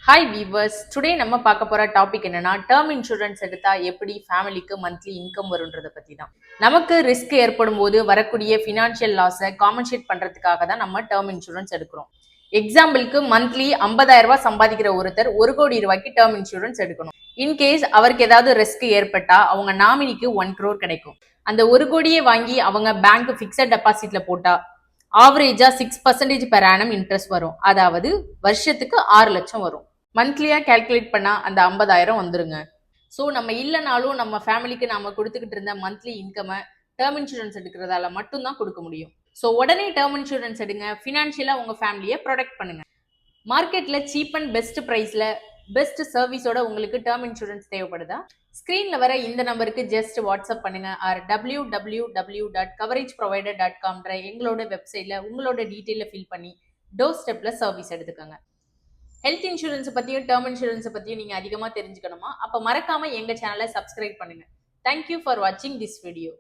Hi viewers, today நம்ம பார்க்க போற டாபிக் என்னன்னா டேர்ம் இன்சூரன்ஸ் எடுத்தா எப்படி ஃபேமிலிக்கு மந்த்லி இன்கம் வரும்ன்றத பத்தி தான். நமக்கு ரிஸ்க் ஏற்படும் போது வரக்கூடிய ஃபினான்ஷியல் லாஸை காம்பன்சேட் பண்றதுக்காக தான் நம்ம டேர்ம் இன்சூரன்ஸ் எடுக்கிறோம். எக்ஸாம்பிளுக்கு மந்த்லி 50,000 ரூபாய் சம்பாதிக்கிற ஒருத்தர் 1 கோடி ரூபாய்க்கு டேர்ம் இன்சூரன்ஸ் எடுக்கணும். இன்கேஸ் அவருக்கு ஏதாவது ரிஸ்க் ஏற்பட்டா அவங்க நாமினிக்கு 1 crore கிடைக்கும். அந்த 1 கோடியை வாங்கி அவங்க பேங்க் பிக்சட் டெபாசிட்ல போட்டா ஆவரேஜா 6% பெர் ஆனம் இன்ட்ரெஸ்ட் வரும். அதாவது வருஷத்துக்கு 6 லட்சம் வரும். மந்த்லியா கால்குலேட் பண்ணா அந்த 50,000 வந்துருங்க. ஸோ நம்ம இல்லைனாலும் நம்ம ஃபேமிலிக்கு நாம கொடுத்துக்கிட்டு இருந்த மந்த்லி இன்கமை டேர்ம் இன்சூரன்ஸ் எடுக்கிறதால மட்டும்தான் கொடுக்க முடியும். ஸோ உடனே டேர்ம் இன்சூரன்ஸ் எடுங்க, ஃபினான்ஷியலா உங்க ஃபேமிலியை ப்ரொடெக்ட் பண்ணுங்க. மார்க்கெட்ல சீப் அண்ட் பெஸ்ட் பிரைஸ்ல பெஸ்ட் சர்வீஸோட உங்களுக்கு டேர்ம் இன்சூரன்ஸ் தேவைப்படுதா? ஸ்கிரீன்ல வர இந்த நம்பருக்கு ஜஸ்ட் வாட்ஸ்அப் பண்ணுங்க ஆர் www.coverageprovider.com எங்களோட வெப்சைட்ல உங்களோட டீட்டெயில ஃபில் பண்ணி டோர் ஸ்டெப்ல சர்வீஸ் எடுத்துக்கோங்க. ஹெல்த் இன்சூரன்ஸ் பத்தியும் டேர்ம் இன்சூரன்ஸ் பத்தியும் நீங்க அதிகமா தெரிஞ்சுக்கணுமா? அப்ப மறக்காம எங்க சேனலை சப்ஸ்கிரைப் பண்ணுங்க. தேங்க்யூ ஃபார் வாட்சிங் திஸ் வீடியோ.